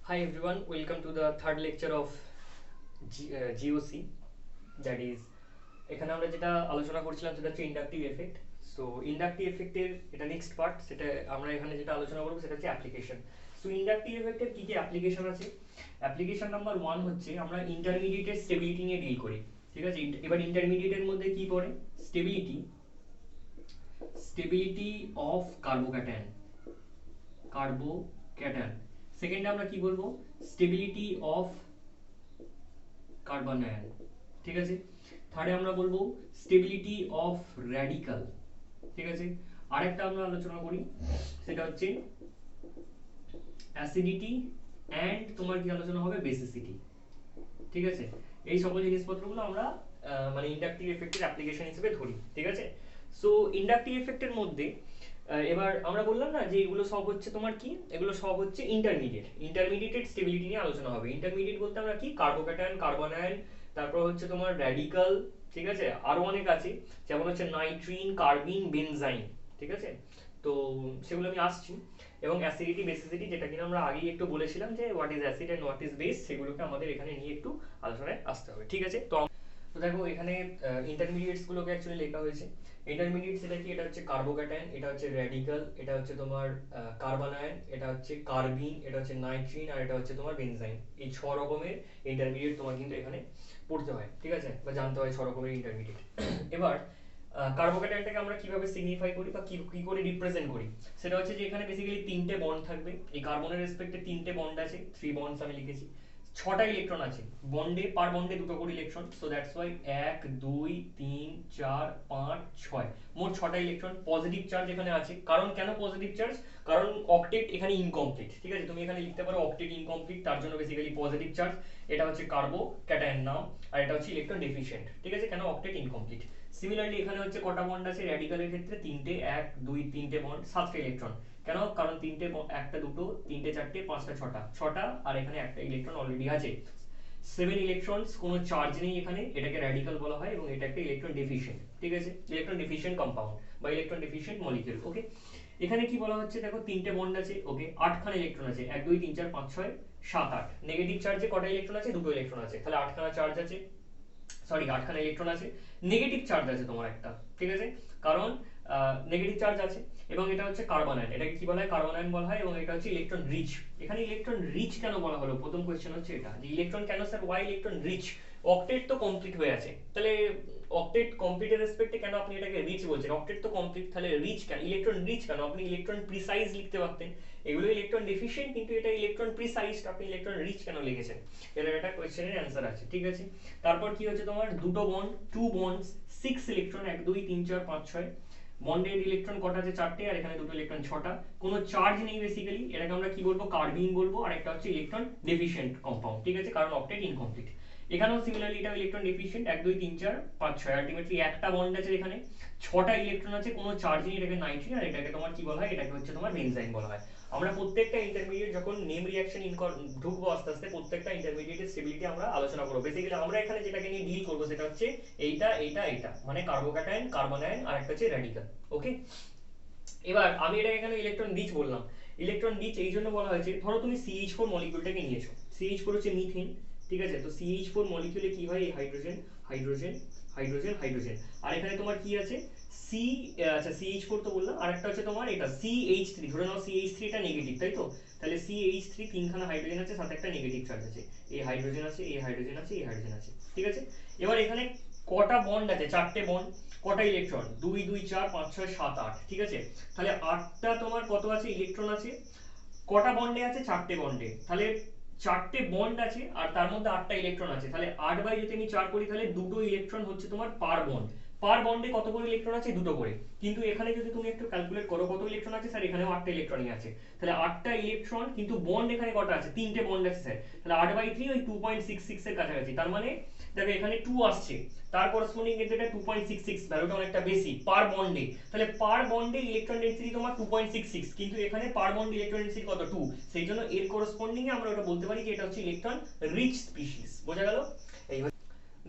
Hi everyone, welcome to the third lecture of GOC, that is এখানে আমরা যেটা আলোচনা করছিলাম সেটা হচ্ছে ইন্ডাকটিভ এফেক্ট। সো ইন্ডাকটিভ এফেক্টের এটা নেক্সট পার্ট, সেটা আমরা এখানে যেটা আলোচনা করবো সেটা হচ্ছে অ্যাপ্লিকেশন। সো ইন্ডাকটিভ এফেক্টের কি কি অ্যাপ্লিকেশন আছে? অ্যাপ্লিকেশন নাম্বার 1 হচ্ছে আমরা ইন্টারমিডিয়েটের স্টেবিলিটি নিয়ে ডিল করি। ঠিক আছে, এবার ইন্টারমিডিয়েটের মধ্যে কি পড়ে? Stability, stability of carbocation. সেকেন্ডে আমরা কি বলবো? Stability of carbon ion. ঠিক আছে, থার্ডে আমরা বলবো স্টেবিলিটি অফ র্যাডিক্যাল। ঠিক আছে, আরেকটা আমরা আলোচনা করি সেটা হচ্ছে অ্যাসিডিটি অ্যান্ড তোমার কি আলোচনা হবে? বেসিসিটি। ঠিক আছে, এই সকল জিনিসপত্রগুলো আমরা মানে ইন্ডাকটিভ এফেক্টের অ্যাপ্লিকেশন হিসেবে ধরি। ঠিক আছে, সো ইন্ডাকটিভ এফেক্টের মধ্যে এবার আমরা বললাম না যে এগুলো সব হচ্ছে তোমার কি, এগুলো সব হচ্ছে ইন্টারমিডিয়েটেড স্টেবিলিটি নিয়ে আলোচনা হবে। ইন্টারমিডিয়েট বলতে আমরা কি, কার্বোক্যাটায়ন, কার্বন আয়ন, তারপর হচ্ছে তোমার র্যাডিক্যাল। ঠিক আছে, আরো অনেক আছে, যেমন হচ্ছে নাইট্রিন, কার্বিন, বেনজাইন। ঠিক আছে, তো সেগুলো আমি আসছি। এবং অ্যাসিডিটি, বেসিসিটি, যেটা কিনা আমরা আগেই একটু বলেছিলাম যে what is acid and what is base, সেগুলোকে আমাদের এখানে নিয়ে একটু আলোচনায় আসতে হবে। ঠিক আছে, তো দেখো এখানে ইন্টারমিডিয়েটস গুলোকে অ্যাকচুয়ালি লেখা হয়েছে। ইন্টারমিডিয়েটস এটা কি? এটা হচ্ছে কার্বোক্যাটায়ন, এটা হচ্ছে র্যাডিক্যাল, এটা হচ্ছে তোমার কার্বন আয়ন, এটা হচ্ছে কার্বিন, এটা হচ্ছে নাইট্রিন, আর এটা হচ্ছে তোমার বেনজাইন। এই 6 রকমের ইন্টারমিডিয়েট তোমার কিন্তু এখানে পড়তে হয়। ঠিক আছে, বা জানতে হয় 6 রকমের ইন্টারমিডিয়েট। এবার কার্বোক্যাটায়নটাকে আমরা কিভাবে সিগনিফাই করি বা কি করে রিপ্রেজেন্ট করি, সেটা হচ্ছে যে এখানে বেসিক্যালি 3টে বন্ড থাকবে। এই কার্বনের রেসপেক্টে 3টে বন্ড আছে, 3 বন্ডস আমি লিখেছি। 6টা ইলেকট্রন আছে বন্ডে, পার বন্ডে 2টো করে ইলেকট্রন। সো দ্যাটস ওয়াই 1 2 3 4 5 6, মোট 6টা ইলেকট্রন। পজিটিভ চার্জ এখানে আছে, কারণ কেন পজিটিভ চার্জ? কারণ অক্টেট এখানে ইনকমপ্লিট। ঠিক আছে, তুমি এখানে লিখতে পারো অক্টেট ইনকমপ্লিট, তার জন্য বেসিক্যালি পজিটিভ চার্জ। এটা হচ্ছে কার্বোক্যাটায়ন নাম, আর এটা হচ্ছে ইলেকট্রন ডেফিশিয়েন্ট। ঠিক আছে, কেন? Octet incomplete. সিমিলারলি এখানে হচ্ছে কটা বন্ড আছে র্যাডিক্যালের ক্ষেত্রে? 3টে, 1 2 3টে বন্ড, 7টা ইলেকট্রন। কেন? কারণ 3টে, একটা দুটো, 3টে 4টে 5টা 6টা, আর এখানে একটা ইলেকট্রন অলরেডি আছে। 7 ইলেকট্রনস, কোনো চার্জ নেই এখানে, এটাকে র্যাডিক্যাল বলা হয় এবং এটা একটা ইলেকট্রন ডেফিশিয়েন্ট। ঠিক আছে, ইলেকট্রন ডেফিশিয়েন্ট কম্পাউন্ড বা ইলেকট্রন ডেফিশিয়েন্ট মলিকিউল। ওকে, এখানে কি বলা হচ্ছে দেখো, 3টে বন্ড আছে। ওকে, 8খানা ইলেকট্রন আছে, 1 2 3 4 5 6 7 8। নেগেটিভ চার্জে কটা ইলেকট্রন আছে? দুটো ইলেকট্রন আছে, তাহলে 8খানা চার্জ আছে, সরি 8খানা ইলেকট্রন আছে। নেগেটিভ চার্জ আছে তোমার একটা। ঠিক আছে, কারণ নেগেটিভ চার্জ আছে। এবং এটা হচ্ছে কার্বন আয়ন, এটাকে কি বলা হয়? কার্বন আয়ন বলা হয়। এবং এটা হচ্ছে ইলেকট্রন রিচ। এখানে ইলেকট্রন রিচ কেন বলা হলো? প্রথম কোশ্চেন হচ্ছে এটা, যে ইলেকট্রন কেন sir, why electron rich? Octet তো কমপ্লিট হয়ে আছে, তাহলে অক্টেট কমপ্লিটের রেসপেক্টে কেন আপনি এটাকে রিচ বলছেন? অক্টেট তো কমপ্লিট, তাহলে রিচ কেন? ইলেকট্রন রিচ কেন? আপনি ইলেকট্রন প্রিসাইজ লিখতে পারতেন। এগুলো ইলেকট্রন ডেফিশিয়েন্ট, কিন্তু এটা ইলেকট্রন প্রিসাইজ, আপনি ইলেকট্রন রিচ কেন লিখেছেন? এর একটা কোশ্চেনের অ্যান্সার আছে। ঠিক আছে, তারপর কি হচ্ছে তোমার? দুটো বন্ড, 2 বন্ডস, 6 ইলেকট্রন, 1 2 3 4 5 6। বন্ডের ইলেকট্রন কটা আছে? 4টে, আর এখানে দুটো ইলেকট্রন 6টা। কোনো চার্জ নেই বেসিক্যালি, এটাকে আমরা কি বলবো? কার্বিন বলবো। আর একটা হচ্ছে ইলেকট্রন ডেফিশিয়েন্ট কম্পাউন্ড। ঠিক আছে, কারণ অক্টেট ইনকমপ্লিট। এখানেও সিমিলারলি এটা ইলেকট্রন ডেফিশিয়েন্ট, 1 2 3 4 5 6। আলটিমেটলি একটা বন্ড আছে এখানে, 6টা ইলেকট্রন আছে, কোনো চার্জ নেই, এটাকে নাইট্রিন। আর এটাকে তোমার কি বলা হয়? এটাকে হচ্ছে তোমার বেনজাইন বলা হয়। আমরা প্রত্যেকটা ইন্টারমিডিয়েট যখন নেম রিঅ্যাকশন ঢুকবো আস্তে আস্তে, প্রত্যেকটা ইন্টারমিডিয়েটের স্টেবিলিটি আমরা আলোচনা করবো। বেসিক্যালি আমরা এখানে যেটাকে নিয়ে ডিল করবো সেটা হচ্ছে এইটা, মানে কার্বোক্যাটায়ন, কার্বন আয়ন, আর একটা হচ্ছে র্যাডিক্যাল। ওকে, এবার আমি এটা এখানে ইলেকট্রন রিচ বললাম। ইলেকট্রন রিচ এই জন্য বলা হয়েছে, ধরো তুমি CH4 মলিকিউলটাকে নিয়েছো। CH4 হচ্ছে মিথেন। ঠিক আছে, তো CH4 মলিকিউলে কি হয়? Hydrogen hydrogen hydrogen hydrogen. আর এখানে তোমার কি আছে? সি, আচ্ছা CH4 তো বললাম, আর একটা হচ্ছে তোমার এটা CH3। ধরে নাও CH3 এটা নেগেটিভ, তাই তো? তাহলে CH3 তিনখানা হাইড্রোজেন আছে, সাথে একটা নেগেটিভ চার্জ আছে। এই হাইড্রোজেন আছে, এই হাইড্রোজেন আছে, এই হাইড্রোজেন আছে। ঠিক আছে, এবার এখানে কটা বন্ড আছে? 4টে বন্ড। কটা ইলেকট্রন? 2 2 4 5 6 7 8। ঠিক আছে, তাহলে 8টা তোমার কত আছে? ইলেকট্রন আছে। কটা বন্ডে আছে? 4টে বন্ডে। তাহলে 4টে বন্ড আছে, আর তার মধ্যে 8টা ইলেকট্রন আছে। তাহলে 8 বাই যদি আমি 4 করি, তাহলে দুটো ইলেকট্রন হচ্ছে তোমার পার বন্ড। পার বন্ডে কত করে ইলেকট্রন আছে? দুটো করে। কিন্তু এখানে যদি তুমি একটু ক্যালকুলেট করো কত ইলেকট্রন আছে, স্যার এখানেও 8টা ইলেকট্রনই আছে। তাহলে 8টা ইলেকট্রন, কিন্তু বন্ড এখানে কটা আছে? 3টে বন্ড আছে স্যার। তাহলে 8/3 ওই 2.66 এর কাছাকাছি। তার মানে দেখো এখানে 2 আসছে, তার করসপন্ডিং কিন্তু এটা 2.66, ভ্যালুটা অনেকটা বেশি পার বন্ডে। তাহলে পার বন্ডে ইলেকট্রন ডেনসিটি তোমার 2.66, কিন্তু এখানে পার বন্ডে ইলেকট্রন ডেনসিটি কত? 2। সেই জন্য এর করসপন্ডিং এ আমরা ওটা বলতে পারি যে এটা হচ্ছে ইলেকট্রন রিচ স্পিসিস। বোঝা গেল? এই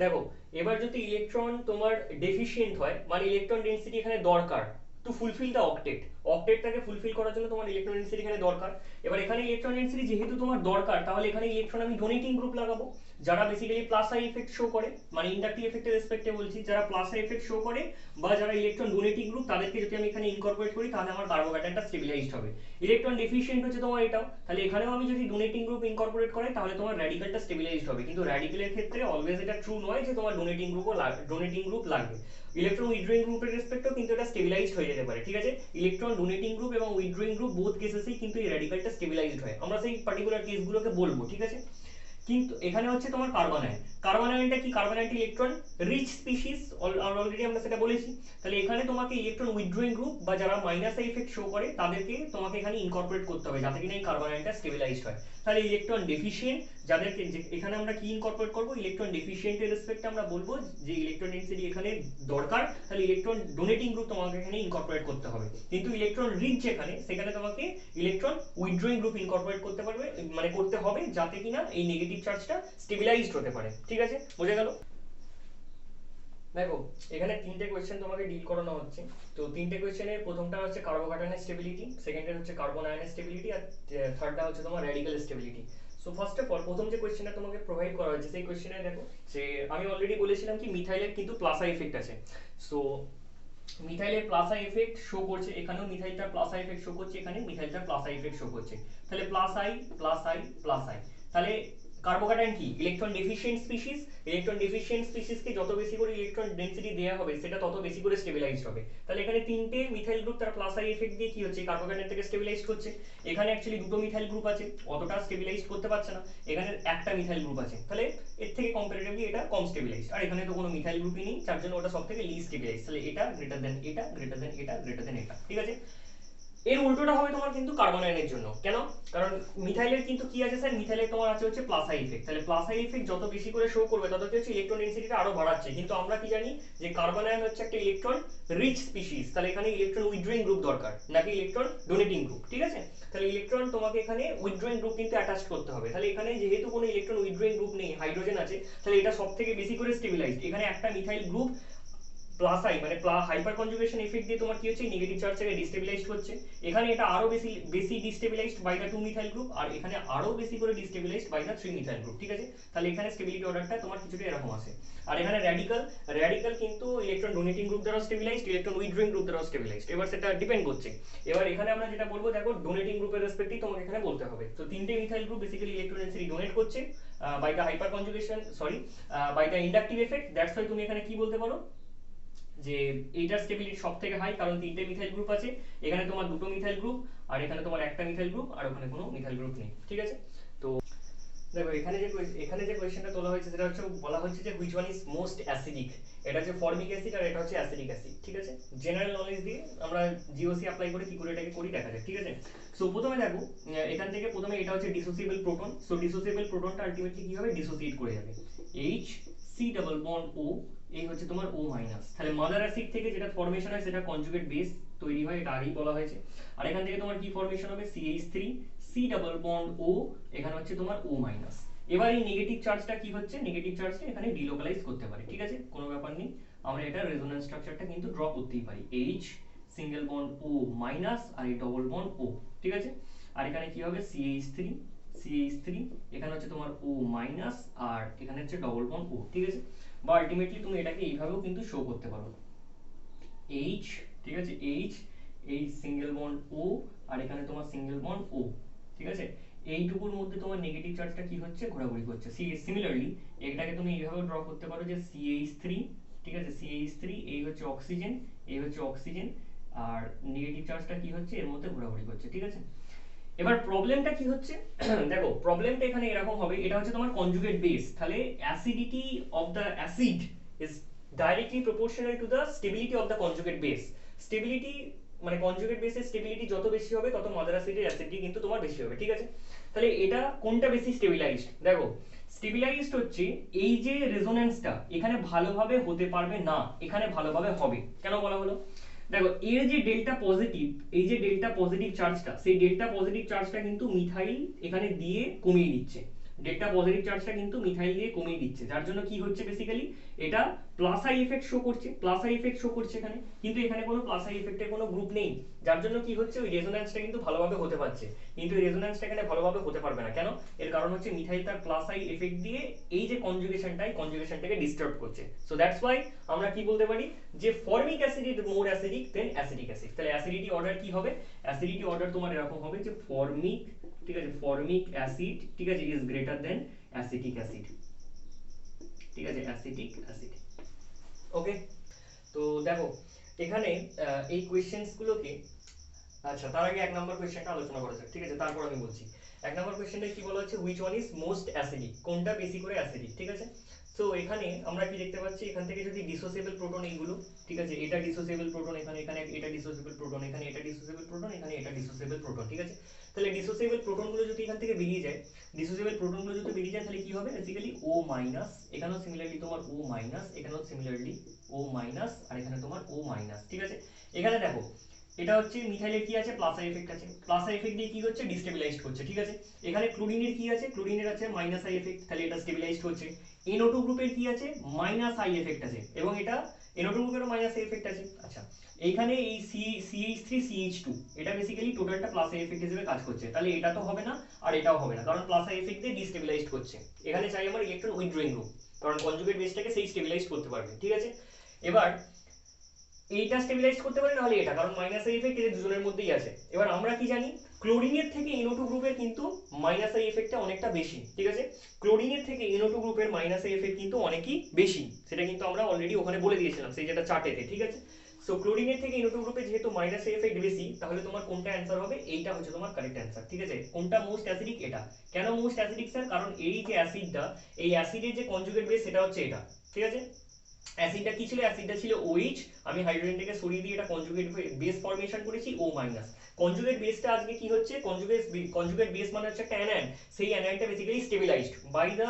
দেখো, এবার যদি ইলেকট্রন তোমার ডেফিশিয়েন্ট হয়, মানে ইলেকট্রন ডেনসিটি এখানে দরকার টু ফুলফিল দ্য অক্টেট, অক্টেটটাকে ফুলফিল করার জন্য তোমার ইলেকট্রন ডেনসিটি এখানে দরকার। এবার এখানে ইলেকট্রন ডেনসিটি যেহেতু তোমার দরকার, তাহলে এখানে ইলেকট্রন আমি ডোনেটিং গ্রুপ লাগাবো, যারা basically plus I effect show করে, মানে ইন্ডাকটিভ এফেক্টের রেসপেক্টে বলছি, যারা প্লাস আই এফেক্ট শো করে বা যারা ইলেকট্রন ডোনেটিং গ্রুপ, তাদেরকে যদি আমি এখানে ইনকর্পোরেট করি তাহলে আমার কার্বোক্যাটায়নটা স্টেবিলাইজড হবে। ইলেকট্রন ডেফিশিয়েন্ট হচ্ছে তোমার এটাও, তাহলে এখানেও আমি যদি ডোনেটিং গ্রুপ ইনকর্পোরেট করি তাহলে তোমার র্যাডিক্যালটা স্টেবিলাইজড হবে। কিন্তু র্যাডিক্যালের ক্ষেত্রে অলওয়েজ এটা ট্রু নয় যে তোমার ডোনেটিং গ্রুপ লাগবে। ইলেকট্রন উইথড্রয়িং গ্রুপের রেসপেক্টেও কিন্তু এটা স্টেবিলাইজড হয়ে যেতে পারে, ঠিক আছে। ইলেকট্রন ডোনেটিং গ্রুপ এবং উইথড্রয়িং গ্রুপ বোথ কেসেসেই কিন্তু এই র্যাডিক্যালটা স্টেবিলাইজড হয়, আমরা সেই পার্টিকুলার কেসগুলোকে বলবো, ঠিক আছে। কিন্তু এখানে হচ্ছে তোমার কার্বনায়নটা কি, কার্বনায়নটা ইলেকট্রন রিচ স্পিসিস, অলরেডি আমরা সেটা বলেছি। তাহলে এখানে তোমাকে ইলেকট্রন উইথড্রয়িং গ্রুপ বা যারা মাইনাস এফেক্ট শো করে তাদেরকে তোমাকে এখানে ইনকর্পোরেট করতে হবে যাতে কিনা এই কার্বনায়নটা স্টেবিলাইজড হয়। তাহলে ইলেকট্রন ডেফিশিয়েন্ট যাদেরকে এখানে আমরা কি ইনকর্পোরেট করব, ইলেকট্রন ডেফিশিয়েন্টের রেসপেক্টে আমরা বলবো যে ইলেকট্রন ডেনসিটি এখানে দরকার, তাহলে ইলেকট্রন ডোনেটিং গ্রুপ তোমাকে এখানে ইনকর্পোরেট করতে হবে। কিন্তু ইলেকট্রন রিচ যেখানে, সেখানে তোমাকে ইলেকট্রন উইথড্রয়িং গ্রুপ ইনকর্পোরেট করতে পারবে, মানে করতে হবে যাতে কিনা এই নেগেটিভ চার্জটা স্টেবিলাইজড হতে পারে, ঠিক আছে, বোঝা গেল। দেখো এখানে তিনটে কোয়েশ্চেন তোমাকে ডিল করানো হচ্ছে। তো তিনটে কোয়েশ্চেনের প্রথমটা হচ্ছে কার্বোক্যাটায়নের স্টেবিলিটি, সেকেন্ডের হচ্ছে কার্বন আয়নের স্টেবিলিটি, আর থার্ডটা হচ্ছে তোমার radical stability. So first of all প্রথম যে কোয়েশ্চেনটা তোমাকে প্রোভাইড করা হয়েছে সেই কোয়েশ্চেনে দেখো যে আমি অলরেডি বলেছিলাম কি মিথাইলের কিন্তু প্লাস আই এফেক্ট আছে। সো মিথাইলের প্লাস আই এফেক্ট শো করছে, এখানেও মিথাইলটার প্লাস আই এফেক্ট শো করছে, এখানে মিথাইলটার প্লাস আই এফেক্ট শো করছে। তাহলে plus I plus I plus I, তাহলে কার্বোক্যাটায়ন কি electron deficient species. Electron deficient স্পিসিসকে যত বেশি করে ইলেকট্রন ডেনসিটি দেওয়া হবে সেটা তত বেশি করে স্টেবিলাইজড হবে। তাহলে এখানে তিনটে মিথাইল গ্রুপ তার প্লাস আই এফেক্ট দিয়ে কি হচ্ছে, কার্বোক্যাটায়ন থেকে স্টেবিলাইজ করছে। এখানে অ্যাকচুয়ালি দুটো মিথাইল গ্রুপ আছে, অতটা স্টেবিলাইজ করতে পারছে না। এখানে একটা মিথাইল গ্রুপ আছে, তাহলে এর থেকে কম্পারেটিভলি এটা কম স্টেবিলাইজড। আর এখানে তো কোনো মিথাইল গ্রুপই নেই, যার জন্য ওটা সবথেকে লিস্ট স্টেবিলাইজড। তাহলে এটা গ্রেটার দেন এটা, গ্রেটার দেন এটা, গ্রেটার দেন এটা, ঠিক আছে। এর উল্টোটা হবে তোমার কিন্তু কার্বনায়নের জন্য। কেন? কারণ মিথাইলের কিন্তু কি আছে স্যার, মিথাইলের তোমার আছে হচ্ছে প্লাস আই ইফেক্ট। তাহলে প্লাস আই ইফেক্ট যত বেশি করে শো করবে তত কি হচ্ছে ইলেকট্রন ডেনসিটিটা আরো বাড়াচ্ছে। কিন্তু আমরা কি জানি যে কার্বনায়ন হচ্ছে একটা ইলেকট্রন রিচ স্পিসিস, তাহলে এখানে ইলেকট্রন উইথড্রয়িং গ্রুপ দরকার নাকি ইলেকট্রন ডোনেটিং গ্রুপ, ঠিক আছে। তাহলে ইলেকট্রন তোমাকে এখানে উইথড্রয়িং গ্রুপ কিন্তু অ্যাটাচ করতে হবে। তাহলে এখানে যেহেতু কোনো ইলেকট্রন উইথড্রয়িং গ্রুপ নেই, হাইড্রোজেন আছে, তাহলে এটা সবথেকে বেশি করে স্টেবিলাইজড। এখানে একটা মিথাইল গ্রুপ প্লাস আই মানে হাইপার কনজুগেশন এফেক্ট দিয়ে তোমার কি হচ্ছে নেগেটিভ চার্জটাকে ডিস্টেবিলাইজড করছে। এখানে এটা আরো বেশি destabilised by the 2 methyl group, আর এখানে আরো বেশি করে destabilised by the 3 methyl group, ঠিক আছে। তাহলে এখানে স্টেবিলিটি অর্ডারটা তোমার কিছুটা এরকম আছে। আর এখানে র্যাডিক্যাল কিন্তু ইলেকট্রন ডোনেটিং গ্রুপ দ্বারা স্টেবিলাইজড, ইলেকট্রন উইথড্রয়িং গ্রুপ দ্বারা স্টেবিলাইজড। এবার সেটা ডিপেন্ড করছে। এবার এখানে আমরা যেটা বলবো, দেখো ডোনেটিং গ্রুপের রেসপেক্টেই তোমাকে এখানে বলতে হবে। তো তিনটে methyl group basically electron density donate করছে by the hyperconjugation, by the inductive effect. That's why তুমি এখানে কি বলতে পারো যে এইটার স্টেবিলিটি সবথেকে হাই, কারণ তিনটে মিথাইল গ্রুপ আছে, এখানে তোমার দুটো মিথাইল গ্রুপ, আর এখানে তোমার একটা মিথাইল গ্রুপ, আর ওখানে কোনো মিথাইল গ্রুপ নেই, ঠিক আছে। তো দেখো এখানে যে কোয়েশ্চেনটা তোলা হয়েছে সেটা হচ্ছে বলা হচ্ছে যে which one is most acidic. এটা হচ্ছে ফর্মিক অ্যাসিড আর এটা হচ্ছে অ্যাসিডিক অ্যাসিড, ঠিক আছে। জেনারেল নলেজ দিয়ে আমরা জিওসি অ্যাপ্লাই করে কি করে এটাকে করি দেখা যাক, ঠিক আছে। সো প্রথমে দেখো এখান থেকে প্রথমে এটা হচ্ছে ডিসোসিয়েবল প্রোটন। সো ডিসোসিয়েবল প্রোটনটা আলটিমেটলি কি হবে, ডিসোসিয়েট করে যাবে। এইচ সি ডাবল বন্ড ও, এই হচ্ছে তোমার O মাইনাস। তাহলে মাদার অ্যাসিড থেকে যেটা ফর্মেশন হয় সেটা কনজুগেট বেস তৈরি হয়, এটা আগেই বলা হয়েছে। আর এখান থেকে তোমার কি ফর্মেশন হবে, CH3 C double bond O, এখানে হচ্ছে তোমার O মাইনাস। এবার এই নেগেটিভ চার্জটা কি হচ্ছে, নেগেটিভ চার্জটা এখানে ডিলোকালাইজ করতে পারে, ঠিক আছে, কোনো ব্যাপার নেই। আমরা এটা রেজোন্যান্স স্ট্রাকচারটা কিন্তু ড্র করতেই পারি, H single bond O minus আর এই ডবল বন্ড O, ঠিক আছে। আর এখানে কি হবে, CH3 এখানে হচ্ছে তোমার O মাইনাস আর এখানে হচ্ছে ডবল বন্ড O, ঠিক আছে। বা আলটিমেটলি তুমি এটাকে এইভাবেও কিন্তু শো করতে পারো, H, ঠিক আছে, H সিঙ্গেল বন্ড O আর এখানে তোমার সিঙ্গেল বন্ড O, ঠিক আছে। এইটুকুর মধ্যে তোমার নেগেটিভ চার্জটা কি হচ্ছে, ঘোরাঘুরি করছে। সিমিলারলি এটাকে তুমি এইভাবে ড্র করতে পারো যে CH3, ঠিক আছে, CH3 এই হচ্ছে অক্সিজেন, এই হচ্ছে অক্সিজেন, আর নেগেটিভ চার্জটা কি হচ্ছে এর মধ্যে ঘোরাঘুরি করছে, ঠিক আছে। এবার প্রবলেমটা কি হচ্ছে দেখো প্রবলেমটা এখানে এরকম হবে, এটা হচ্ছে তোমার কনজুগেট বেস, তাহলে acidity of the acid is directly proportional to the stability of the conjugate base. Stability মানে কনজুগেট বেসের স্টেবিলিটি যত বেশি হবে তত মাদার অ্যাসিডের অ্যাসিডিটি কিন্তু তোমার বেশি হবে, ঠিক আছে। তাহলে এটা কোনটা বেশি স্টেবিলাইজড, দেখো স্টেবিলাইজড হচ্ছে এই যে রেজোন্যান্সটা এখানে ভালোভাবে হতে পারবে না, এখানে ভালোভাবে হবে। কেন বলা হলো, দেখো এর যে ডেল্টা পজিটিভ, এই যে ডেল্টা পজিটিভ চার্জটা, সেই ডেল্টা পজিটিভ চার্জটা কিন্তু মিথাইল এখানে দিয়ে কমিয়ে দিচ্ছে। ডেল্টা পজিটিভ চার্জটা কিন্তু মিথাইল দিয়ে কমিয়ে দিচ্ছে, যার জন্য কি হচ্ছে বেসিক্যালি এটা প্লাস আই এফেক্ট শো করছে, প্লাস আই এফেক্ট শো করছে এখানে, কিন্তু এখানে কোনো প্লাস আই এফেক্টের কোনো গ্রুপ নেই, যার জন্য কি হচ্ছে ওই রেজোন্যান্সটা কিন্তু ভালোভাবে হতে পারছে, কিন্তু এই রেজোন্যান্সটা এখানে ভালোভাবে হতে পারবে না। কেন? এর কারণ হচ্ছে মিথাইল তার প্লাস আই এফেক্ট দিয়ে এই যে কনজুগেশনটাকে ডিস্টার্ব করছে। সো দ্যাটস ওয়াই আমরা কি বলতে পারি যে formic acid is more acidic than acidic acid. তাহলে অ্যাসিডিটি অর্ডার কি হবে? অ্যাসিডিটি অর্ডার তোমার এরকম হবে যে ফর্মিক, ঠিক আছে, ফর্মিক অ্যাসিড, ঠিক আছে, is greater then acetic acid, ঠিক আছে, অ্যাসিটিক অ্যাসিড। ওকে, তো দেখো এখানে এই কোয়েশ্চেন্স গুলোকে, আচ্ছা তার আগে এক নাম্বার কোয়েশ্চেনটা আলোচনা করা যাক, ঠিক আছে, তারপর আমি বলছি। এক নাম্বার কোয়েশ্চেনটা কি বলা হচ্ছে, which one is most acidic, কোনটা বেশি করে অ্যাসিডিক, ঠিক আছে। সো এখানে আমরা কি দেখতে পাচ্ছি, এখান থেকে যদি ডিসোসিয়েবল প্রোটন এইগুলো, ঠিক আছে, এটা ডিসোসিয়েবল প্রোটন, এখানে এখানে এটা ডিসোসিয়েবল প্রোটন, এখানে এটা ডিসোসিয়েবল প্রোটন, এখানে এটা ডিসোসিয়েবল প্রোটন, ঠিক আছে। তাহলে ডিসোসিয়েবল প্রোটনগুলো যদি এখান থেকে বেরিয়ে যায়, ডিসোসিয়েবল প্রোটনগুলো যদি বেরিয়ে যায় তাহলে কি হবে বেসিক্যালি ও মাইনাস, এখানেও সিমিলারলি তোমার ও মাইনাস, এখানেও সিমিলারলি ও মাইনাস, আর এখানে তোমার ও মাইনাস, ঠিক আছে। এখানে দেখো এটা হচ্ছে মিথাইলের কি আছে, প্লাস আই এফেক্ট আছে, প্লাস আই এফেক্ট দিয়ে কি হচ্ছে ডিস্টেবিলাইজড করছে, ঠিক আছে। এখানে ক্লোরিনের কি আছে, ক্লোরিনের আছে মাইনাস আই এফেক্ট, তাহলে এটা স্টেবিলাইজড হচ্ছে। NO2 গ্রুপের কি আছে, মাইনাস আই এফেক্ট আছে, এবং এটা NO2 গ্রুপেরও মাইনাস আই এফেক্ট আছে। আচ্ছা এইখানে এই CH3CH2 এটা বেসিক্যালি টোটালটা প্লাস আই এফেক্ট হিসেবে কাজ করছে, তাহলে এটা তো হবে না আর এটাও হবে না, কারণ প্লাস আই এফেক্ট দিয়ে ডিস্টেবিলাইজড করছে। এখানে চাই আমার ইলেকট্রন উইথড্রয়িং গ্রুপ, কারণ কনজুগেট বেসটাকে সেই স্টেবিলাইজ করতে পারবে, ঠিক আছে। এবার এইটা স্টেবিলাইজ করতে পারে, নাহলে এটা, কারণ মাইনাস আই এফেক্ট এর দুজনের মধ্যেই আছে। এবার আমরা কি জানি, ক্লোরিনের থেকে NO2 গ্রুপের কিন্তু মাইনাস আই এফেক্টটা অনেকটা বেশি, ঠিক আছে। ক্লোরিনের থেকে NO2 গ্রুপের মাইনাস আই এফেক্ট কিন্তু অনেকই বেশি, সেটা কিন্তু আমরা অলরেডি ওখানে বলে দিয়েছিলাম সেই যেটা চার্টেতে, ঠিক আছে। সো ক্লোরিনের থেকে NO2 গ্রুপে যেহেতু মাইনাস আই এফেক্ট বেশি, তাহলে তোমার কোনটা অ্যান্সার হবে, এইটা হচ্ছে তোমার কারেক্ট অ্যান্সার, ঠিক আছে। কোনটা মোস্ট অ্যাসিডিক, এটা। কেন মোস্ট অ্যাসিডিক স্যার? কারণ এই যে অ্যাসিডটা, এই অ্যাসিডের যে কনজুগেট বেস সেটা হচ্ছে এটা, ঠিক আছে। অ্যাসিডটা কি ছিল, অ্যাসিডটা ছিল OH, আমি হাইড্রোজেনটাকে সরিয়ে দিয়ে এটা কনজুগেট বেস ফর্মেশন করেছি O মাইনাস। কনজুগেট বেসটা আজকে কি হচ্ছে, কনজুগেট বেস মানে হচ্ছে একটা অ্যানায়ন, সেই অ্যানায়নটা basically stabilised by the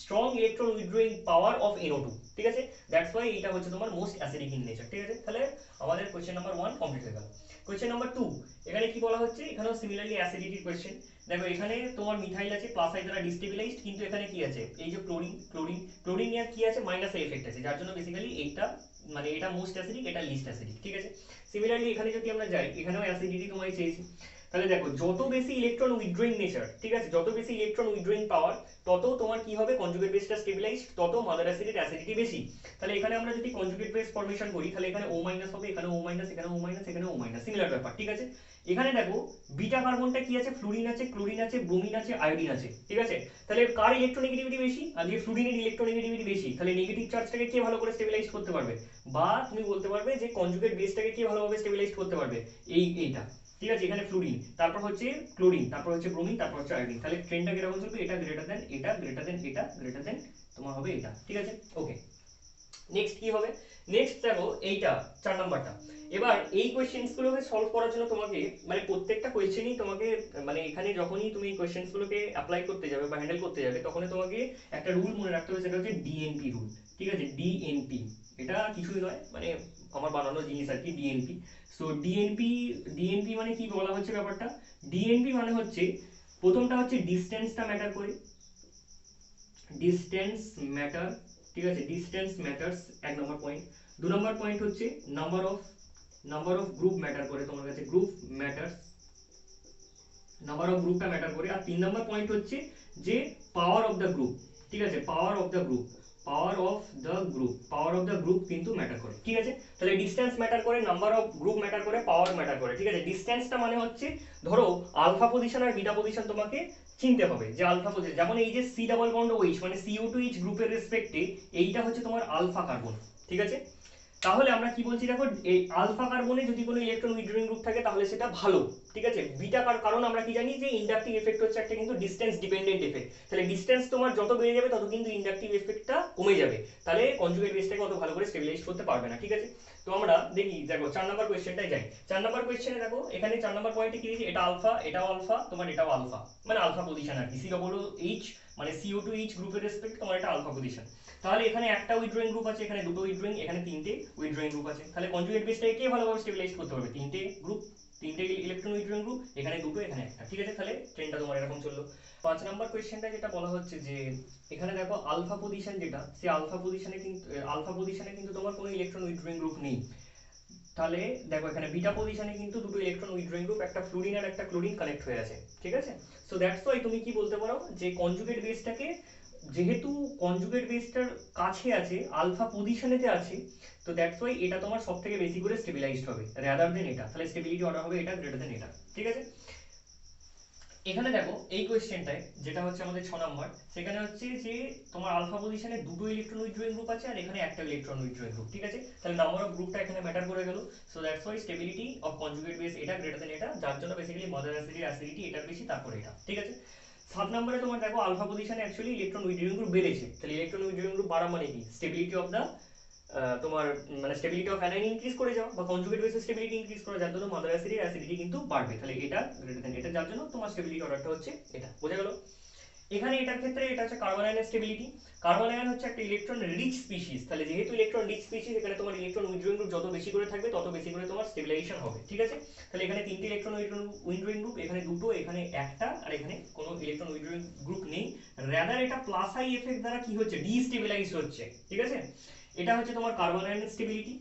strong electron withdrawing power of NO2, ঠিক আছে। দ্যাটস ওয়াই এটা হচ্ছে তোমার মোস্ট অ্যাসিডিক ইন নেচার, ঠিক আছে। তাহলে আমাদের কোশ্চেন নাম্বার 1 কমপ্লিট হয়ে গেল। কোশ্চেন নাম্বার 2, এখানে কি বলা হচ্ছে, এখানেও সিমিলারলি অ্যাসিডিটির কোশ্চেন। দেখো এখানে তোমার মিথাইল আছে প্লাস আই দ্বারা ডিস্টেবিলাইজড, কিন্তু এখানে কি আছে, এই যে ক্লোরিন এর কি আছে, মাইনাস আই এফেক্ট আছে, যার জন্য বেসিক্যালি এইটা মানে এটা মোস্ট অ্যাসিডিক, এটা লিস্ট অ্যাসিডিক, ঠিক আছে। সিমিলারলি এখানে যদি আমরা যাই, এখানেও অ্যাসিডিটি তোমায় চেয়েছি, তাহলে দেখো যত বেশি ইলেকট্রন উইথড্রয়িং নেচার, ঠিক আছে, যত বেশি ইলেকট্রন উইথড্রয়িং পাওয়ার, তত তোমার কি হবে, কনজুগেট বেসটা স্টেবিলাইজড, তত মাদার অ্যাসিডের অ্যাসিডিটি বেশি। তাহলে এখানে আমরা যদি কনজুগেট বেস ফর্মেশন করি, তাহলে এখানে O মাইনাস হবে, এখানে O মাইনাস, এখানে O মাইনাস, এখানে O মাইনাস, সিমিলার ব্যাপার, ঠিক আছে। এখানে দেখো বিটা কার্বনটা কি আছে, ফ্লুরিন আছে, ক্লোরিন আছে, ব্রোমিন আছে, আয়োডিন আছে, ঠিক আছে। তাহলে কার ইলেকট্রোনেগেটিভিটি বেশি, আজকে ফ্লুরিনের ইলেকট্রোনেগেটিভিটি বেশি, তাহলে নেগেটিভ চার্জটাকে কে ভালো করে স্টেবিলাইজ করতে পারবে, বা তুমি বলতে পারবে যে কনজুগেট বেসটাকে কে ভালোভাবে স্টেবিলাইজ করতে পারবে, এইটা, ঠিক আছে। এখানে ফ্লুরিন, তারপর হচ্ছে ক্লোরিন, তারপর হচ্ছে ব্রোমিন, তারপর হচ্ছে আয়োডিন। তাহলে ট্রেনটা কিরকম চলবে, এটা গ্রেটার দেন এটা, গ্রেটার দেন এটা, গ্রেটার দেন তোমার হবে এটা, ঠিক আছে। ওকে, নেক্সট কি হবে, নেক্সট দেখো এইটা 4 নাম্বারটা। এবার এই কোশ্চেনস গুলোকে সলভ করার জন্য তোমাকে মানে প্রত্যেকটা কোশ্চেনই তোমাকে মানে এখানে যখনই তুমি কোশ্চেনস গুলোকে অ্যাপ্লাই করতে যাবে বা হ্যান্ডেল করতে যাবে, তখন তোমাকে একটা রুল মনে রাখতে হবে, সেটা হচ্ছে ডিএনপি রুল, ঠিক আছে। ডিএনপি এটা কিছুই নয়, মানে আমার বানানো জিনিস আর কি, ডিএনপি। সো ডিএনপি মানে কি বলা হচ্ছে ব্যাপারটা, ডিএনপি মানে হচ্ছে প্রথমটা হচ্ছে ডিসটেন্সটা ম্যাটার করে, ডিসটেন্স ম্যাটার, ঠিক আছে, ডিসটেন্স ম্যাটারস, 1 নম্বর পয়েন্ট। 2 নম্বর পয়েন্ট হচ্ছে নাম্বার অফ গ্রুপ ম্যাটার করে, তোমার কাছে গ্রুপ ম্যাটারস, নাম্বার অফ গ্রুপটা ম্যাটার করে। আর 3 নম্বর পয়েন্ট হচ্ছে যে পাওয়ার অফ দ্য গ্রুপ, ঠিক আছে, পাওয়ার অফ দ্য গ্রুপ কিন্তু ম্যাটার করে, ঠিক আছে। তাহলে ডিসটেন্স ম্যাটার করে, নাম্বার অফ গ্রুপ ম্যাটার করে, পাওয়ার ম্যাটার করে, ঠিক আছে। ডিসটেন্সটা মানে হচ্ছে ধরো আলফা পজিশন আর বিটা পজিশন তোমাকে চিনতে হবে, যে আলফা পজিশন, যেমন এই যে C ডাবল বন্ড OH মানে CO2H গ্রুপের রেসপেক্টে এইটা হচ্ছে তোমার আলফা কার্বন, ঠিক আছে। তাহলে আমরা কি বলছি দেখো, এই আলফা কার্বনে যদি কোনো ইলেকট্রন উইথড্রয়িং গ্রুপ থাকে তাহলে সেটা ভালো, ঠিক আছে। বিটা কারণ আমরা কি জানি যে ইন্ডাকটিভ এফেক্ট হচ্ছে একটা কিন্তু ডিসটেন্স ডিপেন্ডেন্ট এফেক্ট, তাহলে ডিসটেন্স তোমার যত বেড়ে যাবে তত কিন্তু ইন্ডাকটিভ এফেক্টটা কমে যাবে, তাহলে কনজুগেট বেসটাকে অত ভালো করে স্টেবিলাইজ করতে পারবে না, ঠিক আছে। তো আমরা দেখি, দেখো 4 নাম্বার কোশ্চেনটাই যাই। 4 নাম্বার কোশ্চেনে দেখো এখানে 4 নাম্বার পয়েন্টে কি দিয়েছে, এটা আলফা, এটাও আলফা, তোমার এটাও আলফা, মানে আলফা পজিশন আর কি। COOH মানে CO2H গ্রুপের রেসপেক্ট তোমার এটা আলফা পজিশন। তাহলে এখানে একটা উইথড্রয়িং গ্রুপ আছে, এখানে দুটো উইথড্রয়িং, এখানে তিনটে উইথড্রয়িং গ্রুপ আছে, তাহলে কনজুগেট বেসটাকে কে ভালোভাবে স্টেবিলাইজ করতে পারবে, তিনটে গ্রুপ, তিনটে ইলেকট্রন উইথড্রয়িং গ্রুপ, এখানে দুটো এখানে একটা, ঠিক আছে। তাহলে ট্রেনটা তোমার এরকম চললো। 5 নাম্বার কোয়েশ্চেনটা যেটা বলা হচ্ছে যে এখানে দেখো আলফা পজিশন যেটা, সেই আলফা পজিশনে কিন্তু তোমার কোনো ইলেকট্রন উইথড্রয়িং গ্রুপ নেই। তাহলে দেখো এখানে বিটা পজিশনে কিন্তু দুটো ইলেকট্রন উইথড্রয়িং গ্রুপ, একটা ফ্লুরিন আর একটা ক্লোরিন কানেক্ট হয়ে আছে, ঠিক আছে। সো দ্যাটস ওয়াই তুমি কি বলতে পারো যে কনজুগেট বেসটাকে, যেহেতু কনজুগেট বেসটার কাছে আছে, আলফা পজিশনেতে আছে, তো দ্যাটস ওয়াই এটা তোমার সবথেকে বেশি করে স্টেবিলাইজড হবে রাদার দেন এটা। তাহলে স্টেবিলিটি অর্ডার হবে এটা গ্রেটার দেন এটা, ঠিক আছে। এখানে দেখো এই কোয়েশ্চেনটায় যেটা হচ্ছে আমাদের 6 নাম্বার, সেখানে হচ্ছে যে তোমার আলফা পজিশনে দুটো ইলেকট্রন উইথড্রয়িং গ্রুপ আছে আর এখানে একটা ইলেকট্রন উইথড্রয়িং গ্রুপ, ঠিক আছে। তাহলে নাম্বার অফ গ্রুপটা এখানে ম্যাটার করে গেল। So that's Y stability of conjugate base এটা গ্রেটার দেন এটা, যার জন্য বেসিক্যালি মাদার অ্যাসিডিটি এটার বেশি, তারপর এটা, ঠিক আছে। 7 নম্বরে তোমার দেখো আলফা পজিশনে অ্যাকচুয়ালি ইলেকট্রন উইথড্রয়িং গ্রুপ বেড়েছে। তাহলে ইলেকট্রন উইথড্রয়িং গ্রুপ বাড়া মানে কি, স্টেবিলিটি অফ দা তোমার মানে স্টেবিলিটি অফ অ্যানাইন ইনক্রিজ করে যাও বা কনজুগেট বেসের স্টেবিলিটি ইনক্রিজ করে, যার জন্য মাদার অ্যাসিডিটি কিন্তু বাড়বে। তাহলে এটা গ্রেটার দেন এটা, যার জন্য তোমার স্টেবিলিটি অর্ডারটা হচ্ছে এটা, বোঝা গেল। এখানে এটার ক্ষেত্রে এটা হচ্ছে কার্বন আয়নের স্টেবিলিটি। কার্বন আয়ন হচ্ছে একটা ইলেকট্রন রিচ স্পিসিস। তাহলে যেহেতু ইলেকট্রন রিচ স্পিসিস, এখানে তোমার ইলেকট্রন উইথড্রয়িং গ্রুপ যত বেশি করে থাকবে তত বেশি করে তোমার স্টেবিলাইজেশন হবে, ঠিক আছে। তাহলে এখানে তিনটে ইলেকট্রন উইথড্রয়িং গ্রুপ, এখানে দুটো, এখানে একটা, আর এখানে কোনো ইলেকট্রন উইথড্রয়িং গ্রুপ নেই। রাদার এটা প্লাস আই এফেক্ট দ্বারা কি হচ্ছে, ডিস্টেবিলাইজ হচ্ছে, ঠিক আছে। এটা হচ্ছে তোমার কার্বন আয়নের স্টেবিলিটি,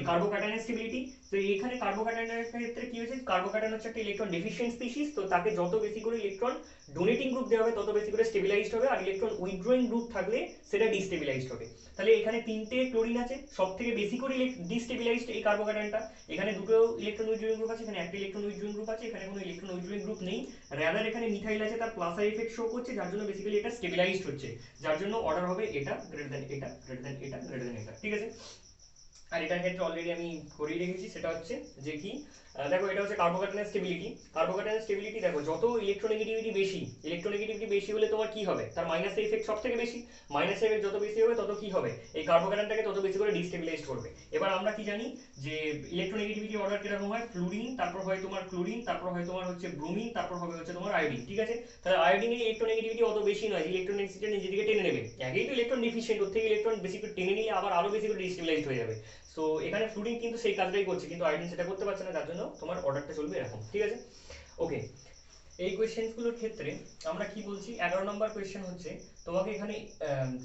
কার্বোক্যাটায়নের স্টেবিলিটি। তো এখানে কার্বোক্যাটায়নের ক্ষেত্রে কি হয়েছে, কার্বোক্যাটায়ন হচ্ছে একটা ইলেকট্রন ডেফিশিয়েন্ট স্পিসিস, তো তাকে যত বেশি করে ইলেকট্রন ডোনেটিং গ্রুপ দেওয়া হবে তত বেশি করে স্টেবিলাইজড হবে, আর ইলেকট্রন উইথড্রয়িং গ্রুপ থাকলে সেটা ডিস্টেবিলাইজড হবে। তাহলে এখানে তিনটে ক্লোরিন আছে, সবথেকে বেশি করে ডিস্টেবিলাইজড এই কার্বোক্যাটায়নটা। এখানে দুটো ইলেকট্রন উইথড্রয়িং গ্রুপ আছে, এখানে একটা ইলেকট্রন উইথড্রয়িং গ্রুপ আছে, এখানে কোনো ইলেকট্রন উইথড্রয়িং গ্রুপ নেই। রাদার এখানে মিথাইল আছে, তার প্লাস আই এফেক্ট শো করছে, যার জন্য বেসিক্যালি এটা স্টেবিলাইজড হচ্ছে, যার জন্য অর্ডার হবে এটা গ্রেটার দেন এটা, গ্রেটার দেন এটা, গ্রেটার দেন এটা, ঠিক আছে। আর এটার ক্ষেত্রে অলরেডি আমি করেই রেখেছি, সেটা হচ্ছে যে কি দেখো এটা হচ্ছে কার্বোক্যাটায়নের স্টেবিলিটি। কার্বোক্যাটায়নের স্টেবিলিটি দেখো যত ইলেকট্রোনেগেটিভিটি বেশি হলে তোমার কি হবে, তার মাইনাস এফেক্ট সবথেকে বেশি, মাইনাস এফেক্ট যত বেশি হবে তত কি হবে, এই কার্বোক্যাটায়নটাকে তত বেশি করে ডিস্টেবিলাইজড করবে। এবার আমরা কি জানি যে ইলেকট্রোনেগেটিভিটি অর্ডার কিরকম হয়, ফ্লুরিন, তারপর হয় তোমার ক্লোরিন, তারপর হয় তোমার হচ্ছে ব্রোমিন, তারপর হবে হচ্ছে তোমার আয়োডিন, ঠিক আছে। তাহলে আয়োডিনের ইলেকট্রোনেগেটিভিটি অত বেশি নয়, ইলেকট্রোনেগেটিভিটি নিজে থেকে টেনে নেবে, আগেই তো ইলেকট্রন ডিফিশিয়েন্ট, ওর থেকে ইলেকট্রন বেশি করে টেনে নিলে আবার আরো বেশি করে ডিস্টেবিলাইজড হয়ে যাবে। সো এখানে ফ্লুরিন কিন্তু সেই কাজটাই করছে, কিন্তু আয়োডিন সেটা করতে পারছে না, যার জন্য তোমার অর্ডারটা চলবে এরকম, ঠিক আছে। ওকে, এই কোয়েশ্চেনগুলোর ক্ষেত্রে আমরা কি বলছি, 11 নম্বর কোয়েশ্চেন হচ্ছে তোমাকে এখানে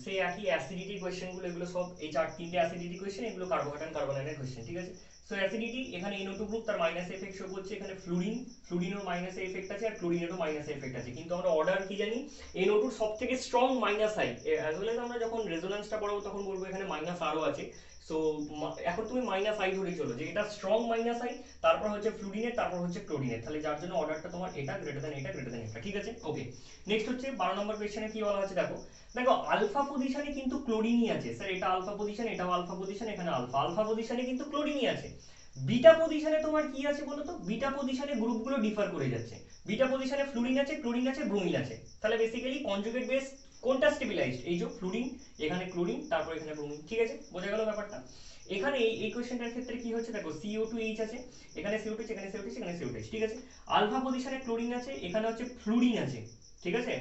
সেই একই অ্যাসিডিটি কোয়েশ্চেনগুলো, এগুলো সব এই তিনটে অ্যাসিডিটি কোয়েশ্চেন, এগুলো কার্বোক্যাটায়ন কার্বনাইনের কোয়েশ্চেন, ঠিক আছে। সো অ্যাসিডিটি এখানে NO2 গ্রুপ, তার মাইনাস এফেক্ট শো করছে, এখানে ফ্লুরিনেরও মাইনাস এফেক্ট আছে আর ক্লোরিনেরও মাইনাস এফেক্ট আছে, কিন্তু আমরা অর্ডার কি জানি, NO2 সবথেকে strong minus I, as well as আমরা যখন রেজোন্যান্সটা পড়াবো তখন বলবো এখানে মাইনাস আরও আছে। সো এখন তুমি মাইনাস আই ধরে চলো যে এটা স্ট্রং মাইনাস আই, তারপর হচ্ছে ফ্লুরিনের, তারপর হচ্ছে ক্লোরিনের, তাহলে যার জন্য অর্ডারটা তোমার এটা গ্রেটার দেন এটা, গ্রেটার দেন এটা, ঠিক আছে। ওকে, নেক্সট হচ্ছে 12 নম্বর কোয়েশ্চেনে কি বলা আছে দেখো, দেখো আলফা পজিশনে কিন্তু ক্লোরিনই আছে, স্যার এটা আলফা পজিশন, এটাও আলফা পজিশন, এখানে আলফা পজিশনে কিন্তু ক্লোরিনই আছে। বিটা পজিশনে তোমার কি আছে বলো তো, বিটা পজিশনে গ্রুপগুলো ডিফার করে যাচ্ছে, বিটা পজিশনে ফ্লুরিন আছে, ক্লোরিন আছে, ব্রোমিন আছে। তাহলে বেসিক্যালি কনজুগেট বেস কোনটা স্টেবিলাইজড, এই যে ফ্লুরিন, এখানে ক্লোরিন, তারপর এখানে ব্রোমিন, ঠিক আছে, বোঝা গেল ব্যাপারটা। এখানে এই কোশ্চেনটার ক্ষেত্রে কি হচ্ছে দেখো, CO2H আছে, এখানে CO2H, এখানে CO2H, এখানে CO2H, ঠিক আছে। আলফা পজিশনে ক্লোরিন আছে, এখানে হচ্ছে ফ্লুরিন আছে, ঠিক আছে।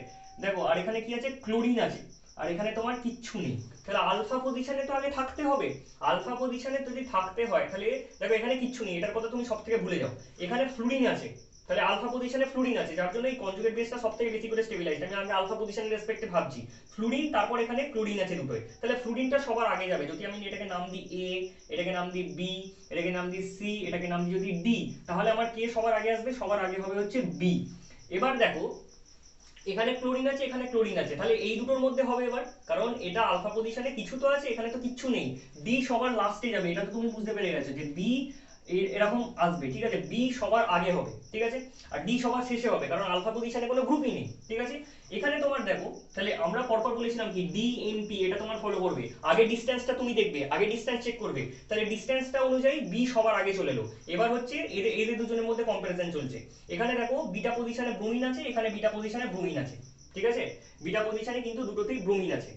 দেখো আর এখানে কি আছে, ক্লোরিন আছে, আর এখানে তোমার কিচ্ছু নেই। তাহলে আলফা পজিশনে তো আগে থাকতে হবে, আলফা পজিশনে যদি থাকতে হয় তাহলে দেখো এখানে কিচ্ছু নেই, এটার কথা তুমি সবথেকে ভুলে যাও, এখানে ফ্লুরিন আছে, তাহলে আলফা পজিশনে ফ্লুরিন আছে, যার জন্য এই কনজুগেট বেসটা সবথেকে বেশি করে স্টেবিলাইজড। আমি আলফা পজিশনের রেসপেক্টে ভাবছি, ফ্লুরিন তারপর এখানে ক্লোরিন আছে দুটোই, তাহলে ফ্লুরিনটা সবার আগে যাবে। যদি আমি এটাকে নাম দিই A, এটাকে নাম দিই B, এটাকে নাম দিই C, এটাকে নাম দিই যদি D, তাহলে আমার কে সবার আগে আসবে, সবার আগে হবে হচ্ছে B। এবার দেখো এখানে ক্লোরিন আছে, এখানে ক্লোরিন আছে, তাহলে এই দুটোর মধ্যে হবে এবার, কারণ এটা আলফা পজিশনে কিছু তো আছে, এখানে তো কিচ্ছু নেই, ডি সবার লাস্টে যাবে, এটা তো তুমি বুঝতে পেরে গেছো যে বি এরকম আসবে, ঠিক আছে, বি সবার আগে হবে, ঠিক আছে, আর ডি সবার শেষে হবে, কারণ আলফা পজিশনে কোনো গ্রুপই নেই, ঠিক আছে। এখানে তোমার দেখো তাহলে আমরা পরপর বলেছিলাম কি ডি এন পি, এটা তোমার ফলো করবে, আগে ডিসটেন্সটা তুমি দেখবে, আগে ডিসটেন্স চেক করবে, তাহলে ডিসটেন্সটা অনুযায়ী বি সবার আগে চলে এলো। এবার হচ্ছে এদের দুজনের মধ্যে কম্পারিজন চলছে। এখানে দেখো বিটা পজিশনে ব্রোমিন আছে, এখানে বিটা পজিশনে ব্রোমিন আছে, ঠিক আছে, বিটা পজিশনে কিন্তু দুটোতেই ব্রোমিন আছে।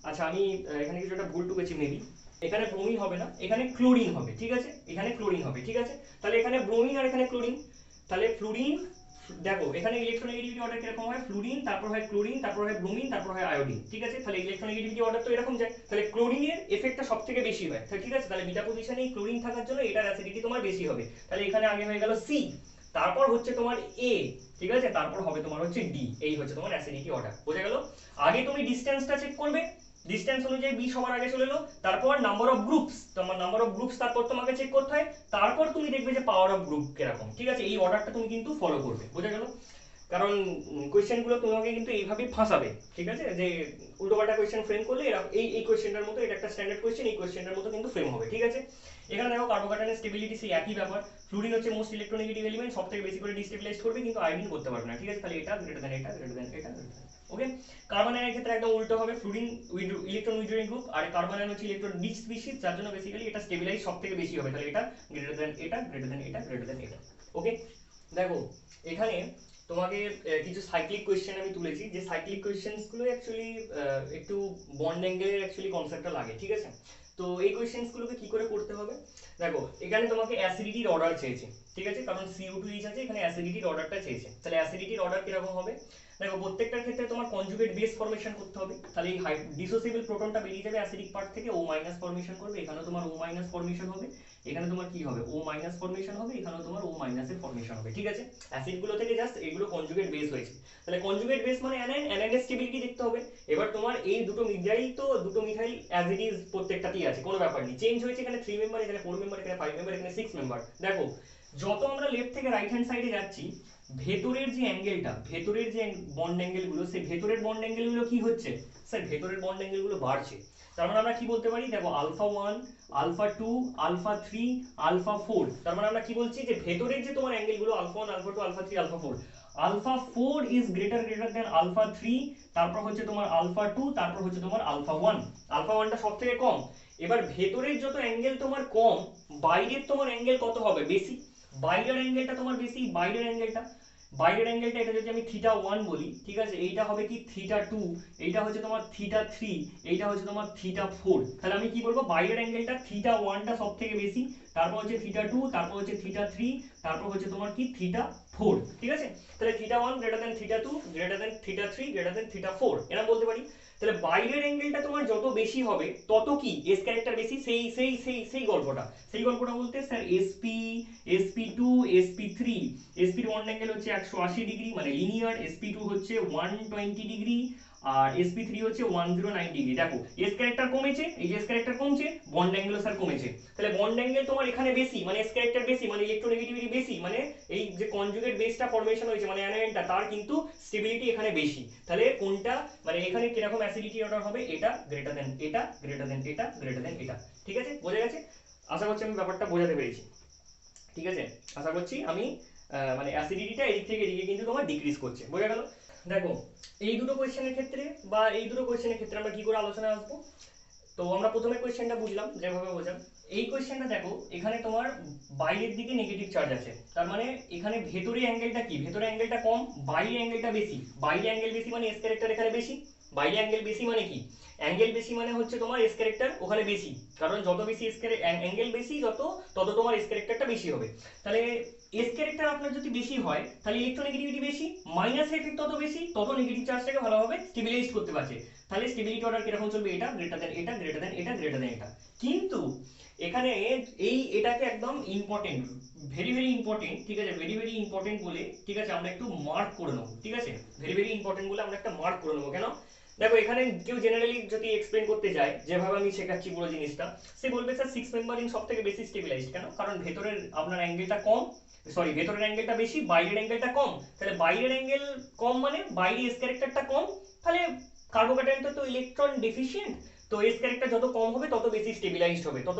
আচ্ছা আমি এখানে কিছু একটা ভুল টুকেছি মেবি, এখানে ব্রোমিন হবে না, এখানে ক্লোরিন হবে, ঠিক আছে, এখানে ক্লোরিন হবে, ঠিক আছে। তাহলে এখানে ব্রোমিন আর এখানে ক্লোরিন, তাহলে ফ্লুরিন, দেখো এখানে ইলেকট্রোনেগেটিভিটি অর্ডার কিরকম হয়, ফ্লুরিন, তারপর হয় ক্লোরিন, তারপর হয় ব্রোমিন, তারপর হয় আয়োডিন, ঠিক আছে। তাহলে ইলেকট্রোনেগেটিভিটি অর্ডার তো এরকম যায়, তাহলে ক্লোরিনের এফেক্টটা সবথেকে বেশি হয়, ঠিক আছে। তাহলে বিটা পজিশনে ক্লোরিন থাকার জন্য এটার অ্যাসিডিটি তোমার বেশি হবে, তাহলে এখানে আগে হয়ে গেল সি। তারপর হচ্ছে তোমার এ, ঠিক আছে, তারপর হবে তোমার হচ্ছে ডি। এই হচ্ছে তোমার অ্যাসিডিটি অর্ডার, বোঝা গেল? আগে তুমি ডিসটেন্সটা চেক করবে, ডিসটেন্স অনুযায়ী বি সবার আগে চলে এলো, তারপর নাম্বার অফ গ্রুপস, তোমার নাম্বার অফ গ্রুপস তারপর তোমাকে চেক করতে হয়, তারপর তুমি দেখবে যে পাওয়ার অফ গ্রুপ কিরকম, ঠিক আছে? এই অর্ডারটা তুমি কিন্তু ফলো করবে, বোঝা গেল? কারণ কোয়েশ্চেনগুলো তোমাকে কিন্তু এইভাবেই ফাঁসাবে, ঠিক আছে? যে উল্টোপাল্টা কোয়েশ্চেন ফ্রেম করলে এই এই কোয়েশ্চেনটার মতো, এটা একটা স্ট্যান্ডার্ড কোয়েশ্চেন, এই কোয়েশ্চেনটার মতো কিন্তু ফ্রেম হবে, ঠিক আছে? এখানে দেখো কার্বোকাটানের স্টেবিলিটি সেই একই ব্যাপার, ফ্লুরিন হচ্ছে মোস্ট ইলেকট্রোনেগেটিভ এলিমেন্ট, সবথেকে বেশি করে ডিস্টেবিলাইজ করবে কিন্তু আয়োডিন করতে পারবে না, ঠিক আছে? তাহলে এটা গ্রেটার দ্যান এটা, গ্রেটার দ্যান এটা, ওকে? কার্বন আয়নের ক্ষেত্রে একদম উল্টো হবে, ফ্লুরিন ইলেকট্রন উইথড্রয়িং গ্রুপ, আর কার্বন আয়ন হচ্ছে ইলেকট্রন ডিচ স্পিসিস, যার জন্য বেসিক্যালি এটা স্টেবিলাইজ সবথেকে বেশি হবে, তাহলে এটা গ্রেটার দ্যান এটা, গ্রেটার দ্যান এটা, গ্রেটার দ্যান এটা, ওকে? দেখো এখানে তোমাকে কিছু সাইক্লিক কোয়েশ্চেন আমি তুলেছি, যে সাইক্লিক কোয়েশ্চেনস গুলো অ্যাকচুয়ালি একটু বন্ড অ্যাঙ্গেলের অ্যাকচুয়ালি কনসেপ্টটা লাগে, ঠিক আছে? তো এই কোয়েশ্চেনস গুলোকে কি করে করতে হবে? দেখো এখানে তোমাকে অ্যাসিডিটির অর্ডার চেয়েছে, ঠিক আছে? কারণ CO2H আছে, এখানে অ্যাসিডিটির অর্ডারটা চেয়েছে, তাহলে অ্যাসিডিটির অর্ডার কিরকম হবে? দেখো প্রত্যেকটার ক্ষেত্রে তোমার কনজুগেট বেস ফর্মেশন করতে হবে, তাহলে এই ডিসোসিয়েবল প্রোটনটা বেরিয়ে যাবে অ্যাসিডিক পার্ট থেকে, O মাইনাস ফর্মেশন করবে, এখানে তোমার O মাইনাস ফর্মেশন হবে, এখানে তোমার কি হবে, O মাইনাস ফর্মেশন হবে, এখানেও তোমার O মাইনাসের ফর্মেশন হবে, ঠিক আছে? অ্যাসিড গুলো থেকে জাস্ট এগুলো কনজুগেট বেস হয়েছে, তাহলে কনজুগেট বেস মানে অ্যানাইন, অ্যানাইনের স্টেবিলিটি দেখতে হবে। এবার তোমার এই দুটো মিথাইল, তো দুটো মিথাইল অ্যাজ ইট ইজ প্রত্যেকটাতেই আছে, কোনো ব্যাপার নেই, চেঞ্জ হয়েছে, এখানে 3 মেম্বার, এখানে 4 মেম্বার, এখানে 5 মেম্বার, এখানে 6 মেম্বার। দেখো যত আমরা লেফট থেকে রাইট হ্যান্ড সাইডে যাচ্ছি, ভেতরের যে অ্যাঙ্গেলটা, ভেতরের যে বন্ড অ্যাঙ্গেল গুলো, সেই ভেতরের বন্ড অ্যাঙ্গেল গুলো কি হচ্ছে? স্যার ভেতরের বন্ড অ্যাঙ্গেল গুলো বাড়ছে, তার মানে আমরা কি বলতে পারি? দেখো আলফা 1, আলফা 2, আলফা 3, আলফা 4, তার মানে আমরা কি বলছি? যে ভেতরের যে তোমার অ্যাঙ্গেল গুলো alpha 1, alpha 2, alpha 3, alpha 4, alpha 4 is greater than alpha 3, তারপর হচ্ছে তোমার আলফা 2, তারপর হচ্ছে তোমার আলফা 1, আলফা 1টা সবথেকে কম। এবার ভেতরের যত অ্যাঙ্গেল তোমার কম, বাইরের তোমার অ্যাঙ্গেল কত হবে? বেশি। বাইরের অ্যাঙ্গেলটা তোমার বেশি, বাইরের অ্যাঙ্গেলটা, এটা যদি আমি থিটা 1 বলি, ঠিক আছে, এইটা হবে কি থিটা 2, এইটা হচ্ছে তোমার থিটা 3, এইটা হচ্ছে তোমার থিটা 4, তাহলে আমি কি বলবো? বাইরের অ্যাঙ্গেলটা থিটা 1টা সবথেকে বেশি, তারপর হচ্ছে থিটা 2, তারপর হচ্ছে থিটা 3, তারপর হচ্ছে তোমার কি থিটা 4, ঠিক আছে? তাহলে theta 1 greater than theta 2, greater than theta 3, greater than theta 4, এরা বলতে পারি। তাহলে বাইরের অ্যাঙ্গেলটা তোমার যত বেশি হবে, তত কি এস ক্যারেক্টার বেশি, সেই গল্পটা বলতে sir sp2, sp3, sp bond angle হচ্ছে 180 ডিগ্রি মানে লিনিয়ার, sp2 হচ্ছে 120 ডিগ্রি, আর sp3 হচ্ছে 109 ডিগ্রি। দেখো এস ক্যারেক্টার কমেছে, এই যে এস ক্যারেক্টার কমছে, বন্ড অ্যাঙ্গেল স্যার কমেছে, তাহলে বন্ড অ্যাঙ্গেল তোমার এখানে বেশি মানে এস ক্যারেক্টার বেশি মানে ইলেকট্রোনেগেটিভিটি বেশি, মানে এই যে কনজুগেট বেসটা ফর্মেশন হয়েছে মানে অ্যানায়নটা, তার কিন্তু স্টেবিলিটি এখানে বেশি। তাহলে কোনটা মানে এখানে কিরকম অ্যাসিডিটি অর্ডার হবে? এটা গ্রেটার দেন এটা, গ্রেটার দেন এটা, গ্রেটার দেন এটা, ঠিক আছে? বোঝা গেছে? আশা করছি আমি ব্যাপারটা বোঝাতে পেরেছি, ঠিক আছে? আশা করছি আমি মানে অ্যাসিডিটিটা এদিক থেকে এদিকে কিন্তু তোমার ডিক্রিজ করছে, বোঝা গেল? দেখো এই দুটো কোয়েশ্চেনের ক্ষেত্রে আমরা কি করে আলোচনা আসবো? তো আমরা প্রথমে কোয়েশ্চেনটা বুঝলাম, যেভাবে বোঝাম এই কোয়েশ্চেনটা, দেখো এখানে তোমার বাইরের দিকে নেগেটিভ চার্জ আছে, তার মানে এখানে ভেতরে অ্যাঙ্গেলটা কি? ভেতরে অ্যাঙ্গেলটা কম, বাইরে অ্যাঙ্গেলটা বেশি। বাইরে অ্যাঙ্গেল বেশি মানে এস ক্যারেক্টার এখানে বেশি। বাইরে অ্যাঙ্গেল বেশি মানে কি? অ্যাঙ্গেল বেশি মানে হচ্ছে তোমার এস ক্যারেক্টার ওখানে বেশি, কারণ যত বেশি অ্যাঙ্গেল বেশি তত তোমার এস ক্যারেক্টারটা বেশি হবে। তাহলে এস ক্যারেক্টার আপনার যদি বেশি হয়, তাহলে ইলেকট্রোনেগেটিভিটি বেশি, মাইনাস এফেক্ট তত বেশি, তত নেগেটিভ চার্জটাকে ভালোভাবে স্টেবিলাইজ করতে পারছে। তাহলে স্টেবিলিটি অর্ডার কিরকম চলবে? এটা গ্রেটার দেন এটা, গ্রেটার দেন এটা, গ্রেটার দেন এটা। কিন্তু এখানে এটাকে একদম ইম্পর্টেন্ট, ভেরি ভেরি ইম্পর্টেন্ট, ঠিক আছে? ভেরি ভেরি ইম্পর্টেন্ট বলে, ঠিক আছে, আমরা একটু মার্ক করে নেবো, ঠিক আছে? ভেরি ভেরি ইম্পর্টেন্ট বলে আমরা একটা মার্ক করে নেবো। কেন? দেখো এখানে কেউ জেনারেলি যদি এক্সপ্লেন করতে যায়, যেভাবে আমি শেখাচ্ছি পুরো জিনিসটা, সে বলবে স্যার 6 মেম্বার রিং সবথেকে বেশি স্টেবিলাইজড। কেন? কারণ ভেতরের আপনার অ্যাঙ্গেলটা কম, সরি ভেতরের অ্যাঙ্গেলটা বেশি, বাইরের অ্যাঙ্গেলটা কম। তাহলে বাইরের অ্যাঙ্গেল কম মানে বাইরে এস ক্যারেক্টারটা কম, তাহলে কার্বোক্যাটায়নটা তো ইলেকট্রন ডেফিশিয়েন্ট, তো এস ক্যারেক্টার যত কম হবে তত বেশি স্টেবিলাইজড হবে, যত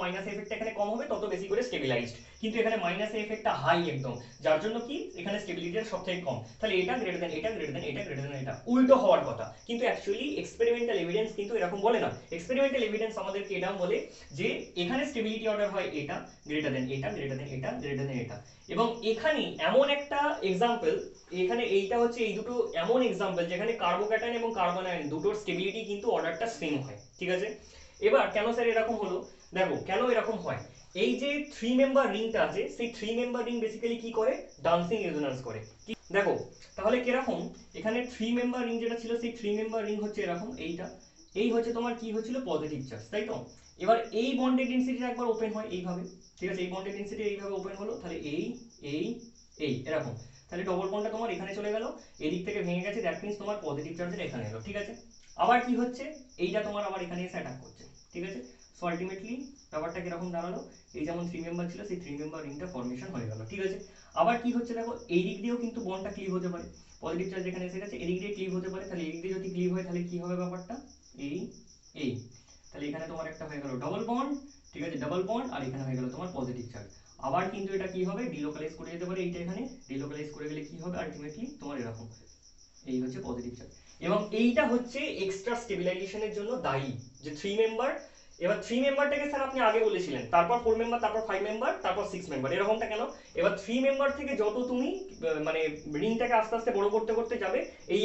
মাইনাস এফেক্ট এখানে কম হবে তত বেশি করে স্টেবিলাইজড। কিন্তু এখানে মাইনাস এফেক্টটা হাই একদম, যার জন্য কি এখানে স্টেবিলিটিটা সবথেকে কম। তাহলে এটা গ্রেটার দেন এটা, গ্রেটার দেন এটা, গ্রেটার দেন এটা, উল্টো হওয়ার কথা। কিন্তু অ্যাকচুয়ালি এক্সপেরিমেন্টাল এভিডেন্স কিন্তু এরকম বলে না। এক্সপেরিমেন্টাল এভিডেন্স আমাদেরকে এরকম বলে যে এখানে স্টেবিলিটি অর্ডার হয় এটা গ্রেটার দেন এটা, গ্রেটার দেন এটা, গ্রেটার দেন এটা। এবং এখানে এমন একটা এক্সাম্পল, এখানে এইটা হচ্ছে এই দুটো এমন এক্সাম্পল যেখানে কার্বোক্যাটায়ন এবং কার্বন আয়ন দুটোর স্টেবিলিটি কিন্তু অর্ডারটা সেম হয়, ঠিক আছে? এবার কেন স্যার এরকম হলো? দেখো কেন এরকম হয়, এই যে 3 মেম্বার রিংটা আছে, সেই 3 মেম্বার রিং বেসিক্যালি কি করে? ডান্সিং রেজোন্যান্স করে। দেখো তাহলে কিরকম, এখানে 3 মেম্বার রিং যেটা ছিল, সেই 3 মেম্বার রিং হচ্ছে এরকম, এইটা, এই হচ্ছে তোমার কি হচ্ছিল? পজিটিভ চার্জ, তাই তো? এবার এই বন্ডের ডেনসিটিটা একবার ওপেন হয় এইভাবে, ঠিক আছে? এই বন্ডের ডেনসিটি এইভাবে ওপেন হলো, তাহলে এই এই এরকম, তাহলে ডবল বন্ডটা তোমার এখানে চলে গেল, এদিক থেকে ভেঙে গেছে, দ্যাট মিন্স তোমার পজিটিভ চার্জের এখানে এলো, ঠিক আছে। আবার কি হচ্ছে, এইটা তোমার আবার এখানে এসে অ্যাটাক করছে, ঠিক আছে। সো আলটিমেটলি ব্যাপারটা কিরকম দাঁড়ালো, এই যেমন 3 মেম্বার ছিল সেই 3 মেম্বার রিংটা ফর্মেশন হয়ে গেল, ঠিক আছে। আবার কি হচ্ছে দেখো, এই দিক দিয়েও কিন্তু বন্ডটা ক্লিভ হতে পারে, পজিটিভ চার্জ এখানে এসে গেছে, এদিক দিয়ে ক্লিভ হতে পারে, তাহলে এদিক দিয়ে যদি ক্লিভ হয় তাহলে কি হবে ব্যাপারটা, এই এই তাহলে এখানে তোমার একটা হয়ে গেল ডবল বন্ড, ঠিক আছে, ডাবল বন্ড, আর এখানে হয়ে গেল তোমার পজিটিভ চার্জ। আবার কিন্তু এটা কি হবে, ডিলোকালাইজ করে যেতে পারে, এইটা এখানে ডিলোকালাইজ করে গেলে কি হবে আলটিমেটলি তোমার এরকম, এই হচ্ছে পজিটিভ চার্জ। এবং এইটা হচ্ছে এক্সট্রা স্টেবিলাইজেশনের জন্য দায়ী, যে 3 মেম্বার। এবার 3 মেম্বারটাকে স্যার আপনি আগে বলেছিলেন, তারপর 4 মেম্বার, তারপর 5 মেম্বার, তারপর 6 মেম্বার, এরকমটা কেন? এবার 3 মেম্বার থেকে যত তুমি মানে রিংটাকে আস্তে আস্তে বড় করতে করতে যাবে, এই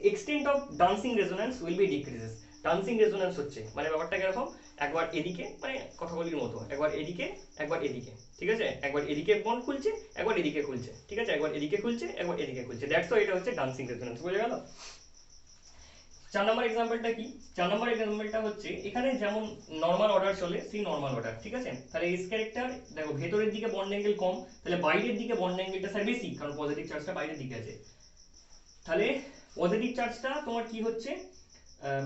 extent of dancing resonance will be decreases. Dancing resonance হচ্ছে মানে ব্যাপারটা কিরকম, একবার এদিকে মানে কথাগুলির মতো, একবার এদিকে একবার এদিকে, ঠিক আছে, একবার এদিকে বন্ড খুলছে, একবার এদিকে খুলছে, ঠিক আছে, একবার এদিকে খুলছে, একবার এদিকে খুলছে, দ্যাটস হোয়াই এটা হচ্ছে ডান্সিং রেজোন্যান্স, বুঝে গেল। 4 নম্বর এক্সাম্পলটা কি, 4 নম্বর এক্সাম্পলটা হচ্ছে এখানে যেমন নর্মাল অর্ডার চলে, সেই নর্মাল অর্ডার, ঠিক আছে। তাহলে এস ক্যারেক্টার দেখো, ভেতরের দিকে বন্ড অ্যাঙ্গেল কম, তাহলে বাইরের দিকে বন্ড অ্যাঙ্গেলটা স্যার বেশি, কারণ পজিটিভ চার্জটা বাইরের দিকে আছে। তাহলে পজিটিভ চার্জটা তোমার কি হচ্ছে,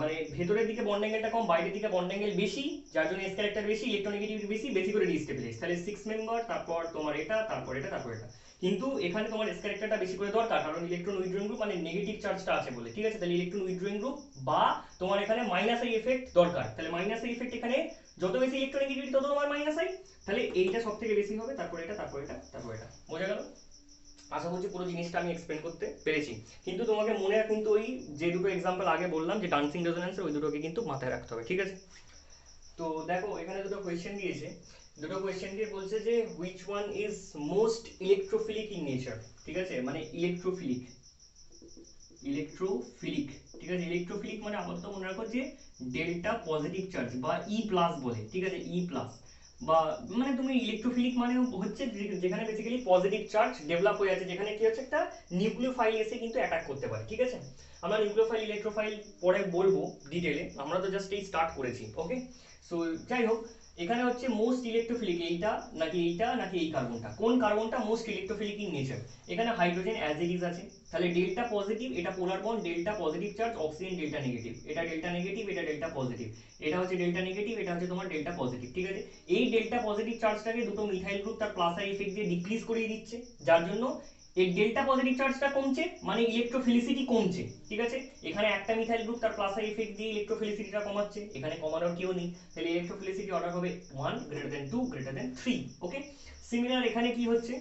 মানে ভেতরের দিকে বন্ড অ্যাঙ্গেলটা কম, বাইরের দিকে বন্ড অ্যাঙ্গেল বেশি, যার জন্য এস ক্যারেক্টার বেশি, ইলেকট্রোনেগেটিভিটি বেশি, বেশি করে ডিস্টেবিলাইজ। তাহলে 6 মেম্বার, তারপর তোমার এটা, তারপর এটা, তারপর এটা। কিন্তু এখানে তোমার এস ক্যারেক্টারটা বেশি করে দরকার, কারণ ইলেকট্রন উইথড্রয়িং গ্রুপ মানে নেগেটিভ চার্জটা আছে বলে, ঠিক আছে। তাহলে ইলেকট্রন উইথড্রয়িং গ্রুপ বা তোমার এখানে মাইনাস আই এফেক্ট দরকার, তাহলে মাইনাস আই এফেক্ট এখানে যত বেশি ইলেকট্রোনেগেটিভিটি তত তোমার মাইনাস আই, তাহলে এইটা সবথেকে বেশি হবে, তারপর এটা, তারপর এটা, তারপর এটা, বোঝা গেল। আশা করছি পুরো জিনিসটা আমি এক্সপ্লেন করতে পেরেছি, কিন্তু তোমাকে মনে কিন্তু ওই যে দুটো এক্সাম্পল আগে বললাম যে ডান্সিং রেজোন্যান্সের, ওই দুটোকে কিন্তু মাথায় রাখতে হবে, ঠিক আছে। তো দেখো এখানে দুটো কোয়েশ্চেন দিয়েছে, দুটো কোয়েশ্চেন দিয়ে বলছে যে which one is most electrophilic in nature, ঠিক আছে, মানে ইলেকট্রোফিলিক, ইলেকট্রোফিলিক, ঠিক আছে। ইলেকট্রোফিলিক মানে আপাতত মনে রাখো যে ডেল্টা পজিটিভ চার্জ বা ই প্লাস বলে, ঠিক আছে, ই প্লাস, বা মানে তুমি ইলেকট্রোফিলিক মানে হচ্ছে যেখানে বেসিক্যালি পজিটিভ চার্জ ডেভেলপ হয়ে আছে, যেখানে কি হচ্ছে একটা নিউক্লিওফাইল এসে কিন্তু অ্যাটাক করতে পারে, ঠিক আছে। আমরা নিউক্লিওফাইল ইলেকট্রোফাইল পরে বলবো ডিটেলে, আমরা তো জাস্ট এই স্টার্ট করেছি, ওকে। সো যাই হোক, এখানে হচ্ছে মোস্ট ইলেকট্রোফিলিক এইটা নাকি এই কার্বনটা, কোন কার্বনটা মোস্ট ইলেকট্রোফিলিক ইন নেচার। এখানে হাইড্রোজেন অ্যাজ ইট ইজ আছে, তাহলে ডেল্টা পজিটিভ, এটা polar bond, delta positive charge, oxygen delta negative, এটা ডেল্টা নেগেটিভ, এটা ডেল্টা পজিটিভ, এটা হচ্ছে ডেল্টা নেগেটিভ, এটা হচ্ছে তোমার ডেল্টা পজিটিভ, ঠিক আছে। এই ডেল্টা পজিটিভ চার্জটাকে দুটো মিথাইল গ্রুপ তার প্লাস আই ইফেক্ট দিয়ে ডিক্রিজ করিয়ে দিচ্ছে, যার জন্য এই ডেল্টা পজিটিভ চার্জটা কমছে, মানে ইলেকট্রোফিলিসিটি কমছে, ঠিক আছে। এখানে একটা মিথাইল গ্রুপ তার প্লাস আই ইফেক্ট দিয়ে ইলেকট্রোফিলিসিটিটা কমাচ্ছে, এখানে কমানোর কেউ নেই, তাহলে ইলেকট্রোফিলিসিটি অর্ডার হবে 1 গ্রেটার দেন 2 গ্রেটার দেন 3, ওকে। সিমিলার এখানে কি হচ্ছে,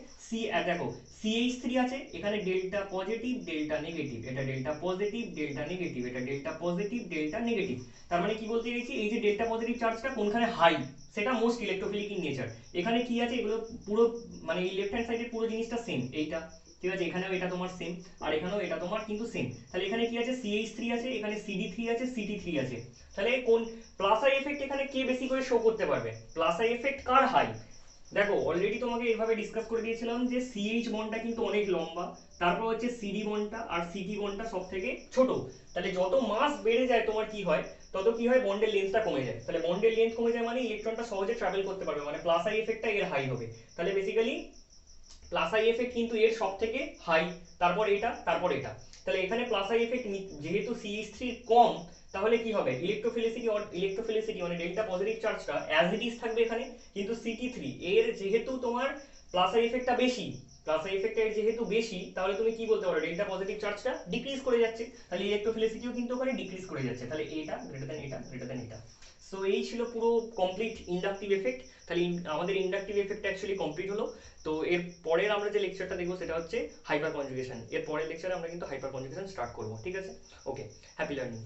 দেখো CH3 আছে, এখানে ডেল্টা পজিটিভ ডেল্টা নেগেটিভ, এটা ডেল্টা পজিটিভ ডেল্টা নেগেটিভ, এটা ডেল্টা পজিটিভ ডেল্টা নেগেটিভ। তার মানে কি বলতে চাইছি, এই যে ডেল্টা পজিটিভ চার্জটা কোনখানে হাই, সেটা মোস্ট ইলেকট্রোফিলিক ইন নেচার। এখানে কি আছে, এগুলো পুরো মানে এই লেফট হ্যান্ড সাইডের পুরো জিনিসটা সেম, এইটা, ঠিক আছে, এখানেও এটা তোমার সেম, আর এখানেও এটা তোমার কিন্তু সেম। তাহলে এখানে কি আছে, CH3 আছে, এখানে CD3 আছে, CT3 আছে। তাহলে কোন প্লাস আই এফেক্ট এখানে কে বেশি করে শো করতে পারবে, প্লাস আই এফেক্ট কার হাই। দেখো অলরেডি তোমাকে এইভাবে ডিসকাস করে দিয়েছিলাম যে CH বন্ডটা কিন্তু অনেক লম্বা, তারপর হচ্ছে CD বন্ডটা আর CT বন্ডটা সব থেকে ছোট। তাহলে যত মাস বেড়ে যায় তোমার কি হয়, তত কি হয়, বন্ডের লেন্থটা কমে যায়। তাহলে বন্ডের লেন্থ কমে যায় মানে ইলেকট্রনটা সহজে ট্রাভেল করতে পারবে, মানে প্লাস আই এফেক্টটা এর হাই হবে। তাহলে বেসিক্যালি প্লাস আই এফেক্ট কিন্তু এর সব থেকে হাই, তারপর এটা, তারপর এটা। তাহলে এখানে প্লাস আই এফেক্ট যেহেতু CH3 কম, তাহলে কি হবে, ইলেকট্রোফিলিসিটি মানে ডেল্টা পজিটিভ চার্জটা অ্যাজ ইট ইজ থাকবে এখানে, কিন্তু CT3 এর যেহেতু তোমার প্লাস আই এফেক্টটা বেশি, প্লাস আই এফেক্ট এর যেহেতু বেশি, তাহলে তুমি কি বলতে পারো, ডেল্টা পজিটিভ চার্জটা ডিক্রিজ করে যাচ্ছে, তাহলে ইলেকট্রোফিলিসিটিও কিন্তু ওখানে ডিক্রিজ করে যাচ্ছে। তাহলে এটা গ্রেটার দেন এটা গ্রেটার দেন এটা। সো এই ছিল পুরো কমপ্লিট ইন্ডাকটিভ এফেক্ট। তাহলে আমাদের ইন্ডাকটিভ এফেক্ট অ্যাকচুয়ালি কমপ্লিট হলো। তো এর পরের আমরা যে লেকচারটা দেখবো সেটা হচ্ছে হাইপার কনজুগেশন। এর পরের লেকচারে আমরা কিন্তু হাইপার কনজুগেশন স্টার্ট করবো, ঠিক আছে। ওকে, হ্যাপি লার্নিং।